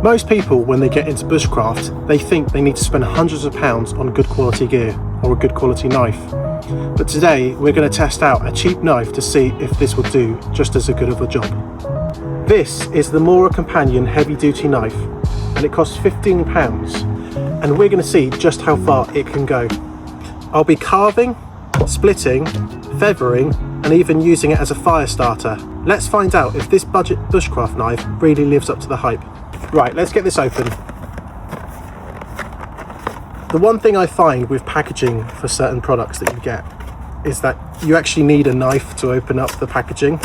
Most people, when they get into bushcraft, they think they need to spend hundreds of pounds on good quality gear or a good quality knife. But today we're going to test out a cheap knife to see if this will do just as good of a job. This is the Mora Companion Heavy Duty Knife, and it costs £15, and we're going to see just how far it can go. I'll be carving, splitting, feathering, and even using it as a fire starter. Let's find out if this budget bushcraft knife really lives up to the hype. Right, let's get this open. The one thing I find with packaging for certain products that you get is that you actually need a knife to open up the packaging.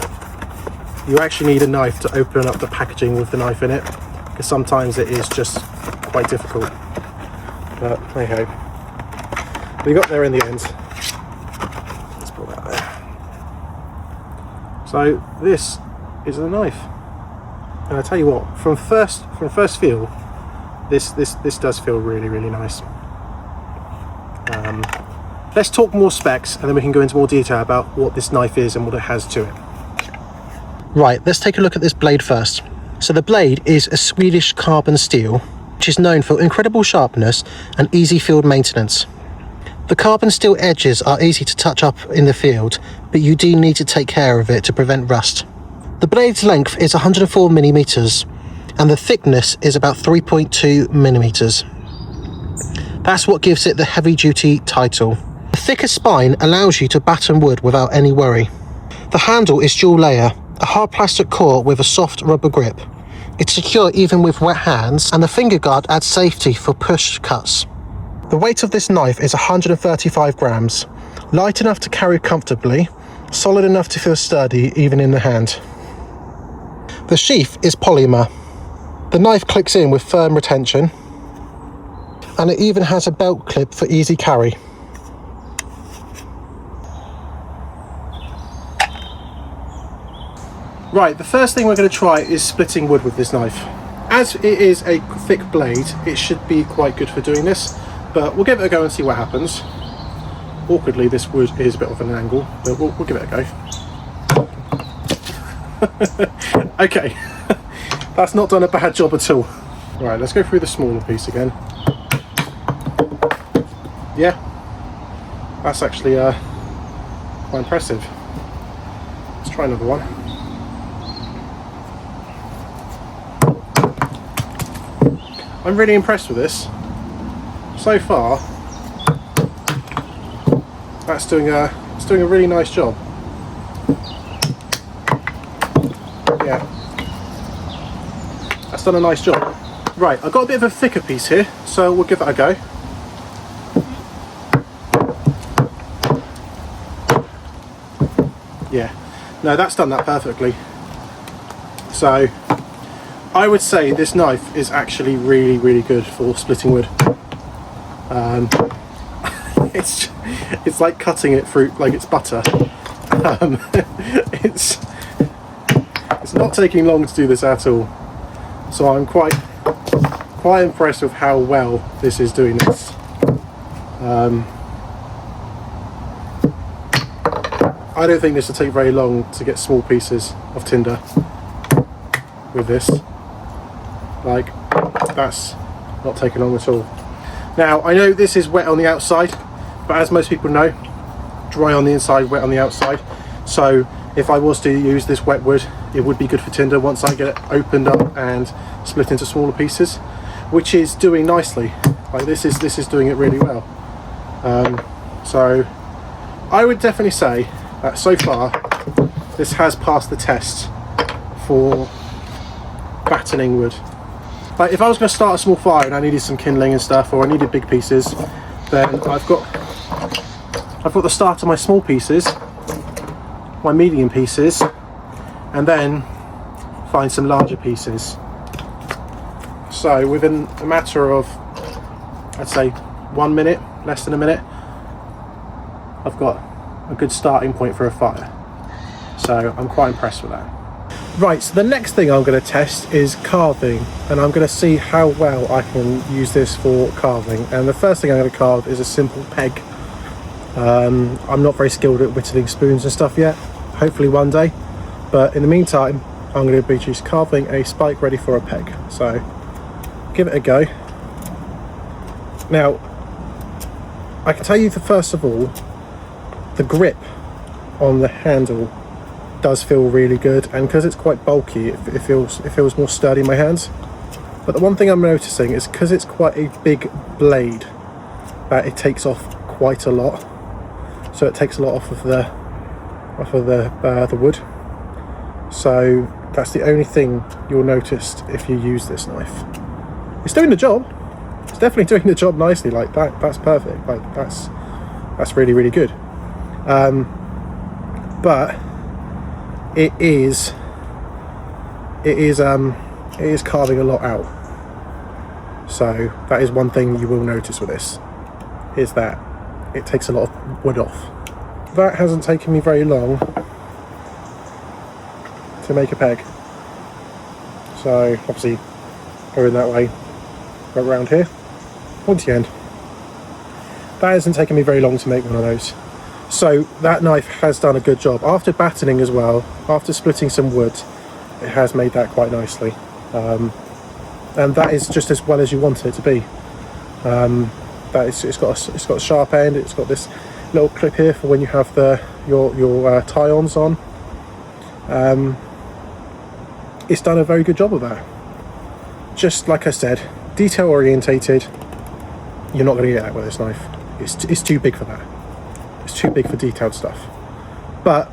You actually need a knife to open up the packaging with the knife in it, because sometimes it is just quite difficult. But hey ho, we got there in the end. Let's pull that there. So this is the knife, and I tell you what, from first feel, this does feel really nice. Let's talk more specs, and then we can go into more detail about what this knife is and what it has to it. Right, let's take a look at this blade first. So the blade is a Swedish carbon steel, which is known for incredible sharpness and easy field maintenance. The carbon steel edges are easy to touch up in the field, but you do need to take care of it to prevent rust. The blade's length is 104 millimeters, and the thickness is about 3.2 millimeters. That's what gives it the heavy duty title. The thicker spine allows you to batten wood without any worry. The handle is dual layer, a hard plastic core with a soft rubber grip. It's secure even with wet hands, and the finger guard adds safety for push cuts. The weight of this knife is 135 grams, light enough to carry comfortably, solid enough to feel sturdy even in the hand. The sheath is polymer. The knife clicks in with firm retention, and it even has a belt clip for easy carry. Right, the first thing we're going to try is splitting wood with this knife. As it is a thick blade, it should be quite good for doing this, but we'll give it a go and see what happens. Awkwardly, this wood is a bit of an angle, but we'll give it a go. Okay, that's not done a bad job at all. Right, let's go through the smaller piece again. Yeah, that's actually quite impressive. Let's try another one. I'm really impressed with this. So far, it's doing a really nice job. Yeah, that's done a nice job. Right, I've got a bit of a thicker piece here, so we'll give that a go. Yeah, no, that's done that perfectly. So I would say this knife is actually really good for splitting wood. It's like cutting it through like it's butter. It's not taking long to do this at all. So I'm quite impressed with how well this is doing this. I don't think this will take very long to get small pieces of tinder with this. Like, that's not taking long at all. Now, I know this is wet on the outside, but as most people know, dry on the inside, wet on the outside. So if I was to use this wet wood, it would be good for tinder once I get it opened up and split into smaller pieces, which is doing nicely. Like this is doing it really well. So I would definitely say that so far this has passed the test for battening wood. Like if I was going to start a small fire and I needed some kindling and stuff, or I needed big pieces, then I've got the start of my small pieces, my medium pieces, and then find some larger pieces. So within a matter of, I'd say 1 minute, less than a minute, I've got a good starting point for a fire. So I'm quite impressed with that. Right, so the next thing I'm going to test is carving, and I'm going to see how well I can use this for carving. And the first thing I'm going to carve is a simple peg. I'm not very skilled at whittling spoons and stuff yet, hopefully one day, but in the meantime I'm going to be just carving a spike ready for a peg. So give it a go. Now, I can tell you first of all, the grip on the handle does feel really good, and because it's quite bulky, it feels more sturdy in my hands. But the one thing I'm noticing is because it's quite a big blade, that it takes off quite a lot. So it takes a lot off of the wood. So that's the only thing you'll notice if you use this knife. It's doing the job. It's definitely doing the job nicely. Like that. That's perfect. Like that's really, really good. But it is carving a lot out. So that is one thing you will notice with this, is that it takes a lot of wood off. That hasn't taken me very long to make a peg. So obviously go in that way, go around here, pointy end. That hasn't taken me very long to make one of those. So that knife has done a good job. After batoning as well, after splitting some wood, it has made that quite nicely. And that is just as well as you want it to be. It's got a sharp end. It's got this little clip here for when you have your tie-ons on. It's done a very good job of that. Just like I said, detail orientated. You're not going to get that with this knife. It's too big for that. It's too big for detailed stuff. But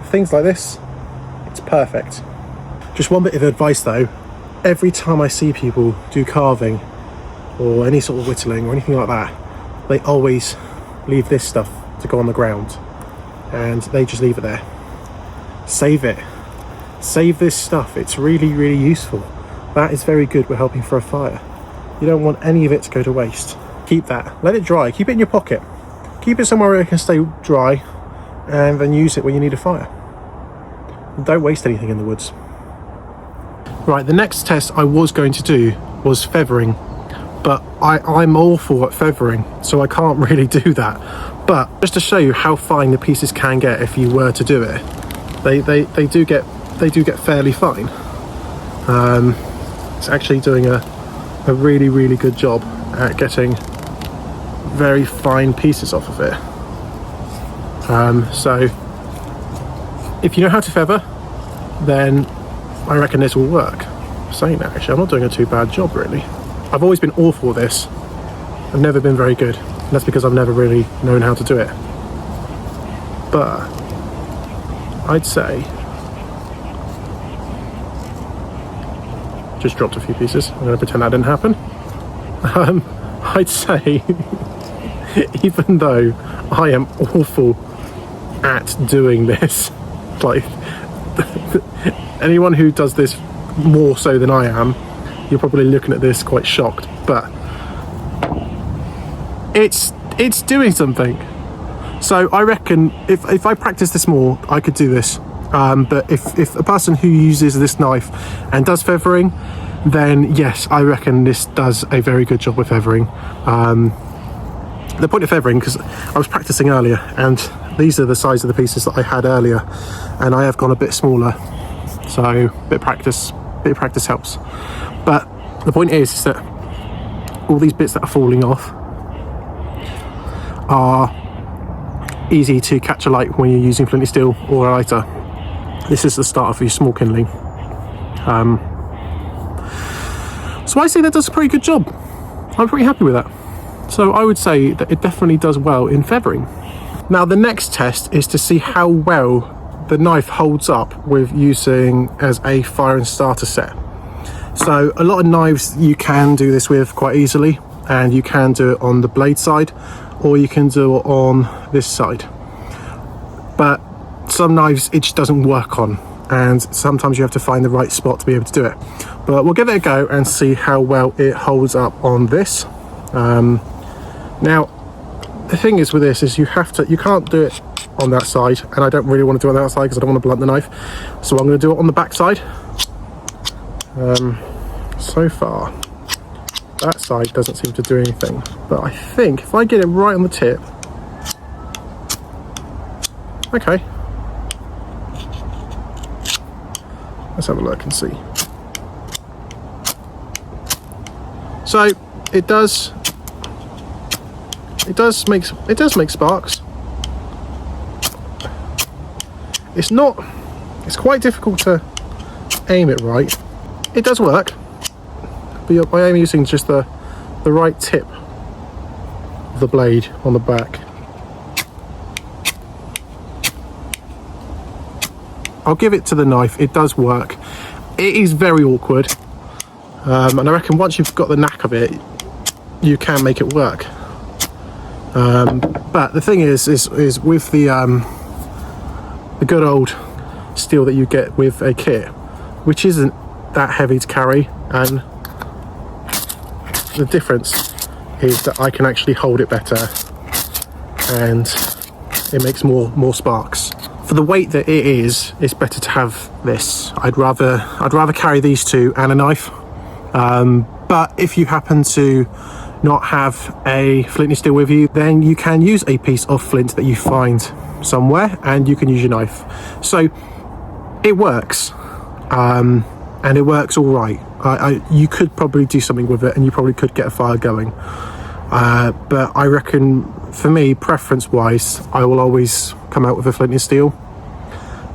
things like this, it's perfect. Just one bit of advice though, every time I see people do carving or any sort of whittling or anything like that, they always leave this stuff to go on the ground, and they just leave it there. Save it. Save this stuff. It's really, really useful. That is very good with helping for a fire. You don't want any of it to go to waste. Keep that. Let it dry. Keep it in your pocket. Keep it somewhere where it can stay dry, and then use it when you need a fire. Don't waste anything in the woods. Right, the next test I was going to do was feathering, but I'm awful at feathering, so I can't really do that. But just to show you how fine the pieces can get if you were to do it, they do get fairly fine. It's actually doing a really, really good job at getting very fine pieces off of it. So if you know how to feather, then I reckon this will work. Saying that, actually, I'm not doing a too bad job really. I've always been awful at this. I've never been very good, and that's because I've never really known how to do it. But I'd say, just dropped a few pieces. I'm going to pretend that didn't happen. I'd say, even though I am awful at doing this, like anyone who does this more so than I am, you're probably looking at this quite shocked, but it's doing something. So I reckon if I practice this more, I could do this. But if a person who uses this knife and does feathering, then yes, I reckon this does a very good job with feathering. The point of feathering, because I was practicing earlier, and these are the size of the pieces that I had earlier, and I have gone a bit smaller, so a bit of practice helps. But the point is that all these bits that are falling off are easy to catch alight when you're using flinty steel or a lighter. This is the start of your small kindling. So I say that does a pretty good job. I'm pretty happy with that. So I would say that it definitely does well in feathering. Now the next test is to see how well the knife holds up with using as a fire and starter set. So a lot of knives you can do this with quite easily, and you can do it on the blade side, or you can do it on this side. But some knives it just doesn't work on, and sometimes you have to find the right spot to be able to do it. But we'll give it a go and see how well it holds up on this. Now the thing is with this is you can't do it on that side, and I don't really want to do it on that side because I don't want to blunt the knife, so I'm going to do it on the back side. So far that side doesn't seem to do anything, but I think if I get it right on the tip, okay, let's have a look and see. So it does make sparks. It's quite difficult to aim it right. It does work, but I am using just the right tip of the blade on the back. I'll give it to the knife, it does work. It is very awkward, and I reckon once you've got the knack of it, you can make it work. But the thing is with the good old steel that you get with a kit, which isn't that heavy to carry, and the difference is that I can actually hold it better and it makes more sparks. For the weight that it is, it's better to have this. I'd rather carry these two and a knife. But if you happen to not have a flint and steel with you, then you can use a piece of flint that you find somewhere and you can use your knife. So it works, and it works all right. You could probably do something with it and you probably could get a fire going. But I reckon for me, preference wise, I will always come out with a flint and steel,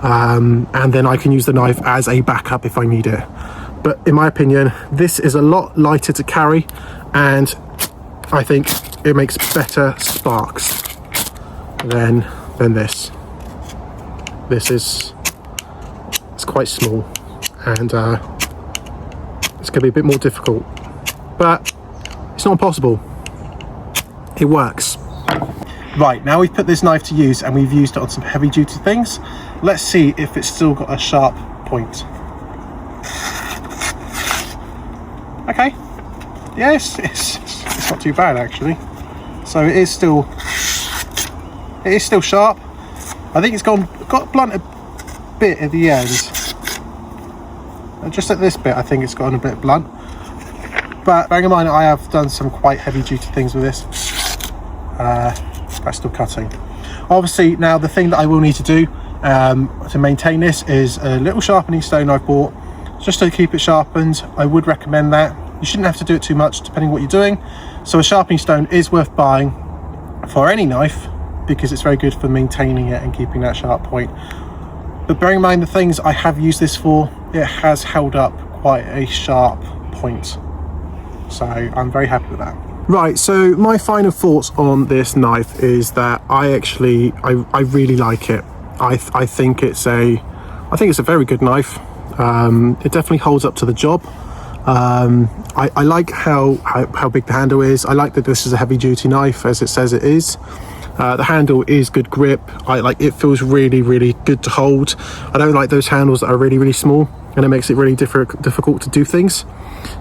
and then I can use the knife as a backup if I need it. But in my opinion, this is a lot lighter to carry, and I think it makes better sparks than this. It's quite small, and it's going to be a bit more difficult, but it's not impossible. It works. Right, now we've put this knife to use and we've used it on some heavy duty things. Let's see if it's still got a sharp point. Okay, yes, it's not too bad actually. So it is still sharp. I think it's got blunt a bit at the end. Just at this bit, I think it's gotten a bit blunt. But bearing in mind, I have done some quite heavy duty things with this. That's still cutting. Obviously, now the thing that I will need to do to maintain this is a little sharpening stone I bought just to keep it sharpened. I would recommend that. You shouldn't have to do it too much depending what you're doing. So a sharpening stone is worth buying for any knife because it's very good for maintaining it and keeping that sharp point. But bearing in mind the things I have used this for, it has held up quite a sharp point. So I'm very happy with that. Right, so my final thoughts on this knife is that I really like it. I think it's a very good knife. It definitely holds up to the job. I like how big the handle is. I like that this is a heavy duty knife as it says it is. The handle is good grip. It feels really good to hold. I don't like those handles that are really small, and it makes it really difficult to do things.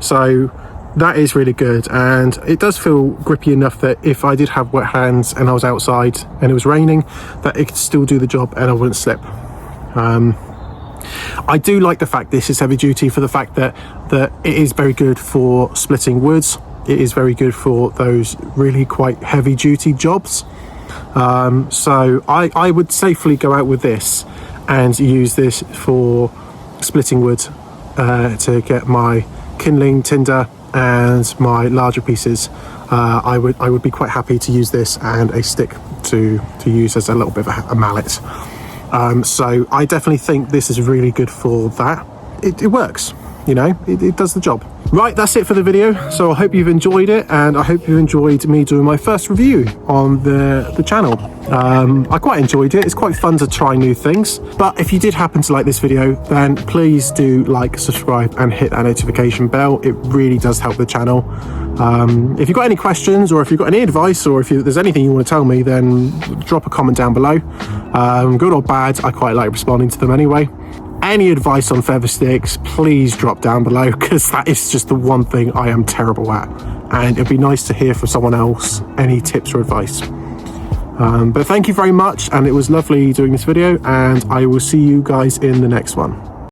So that is really good, and it does feel grippy enough that if I did have wet hands and I was outside and it was raining, that it could still do the job and I wouldn't slip. I do like the fact this is heavy duty for the fact that it is very good for splitting woods. It is very good for those really quite heavy duty jobs. So I would safely go out with this and use this for splitting wood to get my kindling, tinder and my larger pieces. I would be quite happy to use this and a stick to use as a little bit of a mallet. So I definitely think this is really good for that. It works, you know, it does the job. Right, that's it for the video. So I hope you've enjoyed it, and I hope you enjoyed me doing my first review on the channel. I quite enjoyed it. It's quite fun to try new things. But if you did happen to like this video, then please do like, subscribe and hit that notification bell. It really does help the channel. If you've got any questions, or if you've got any advice, or if there's anything you want to tell me, then drop a comment down below. Good or bad, I quite like responding to them anyway. Any advice on feather sticks, please drop down below, because that is just the one thing I am terrible at, and it'd be nice to hear from someone else any tips or advice. But thank you very much, and it was lovely doing this video, and I will see you guys in the next one.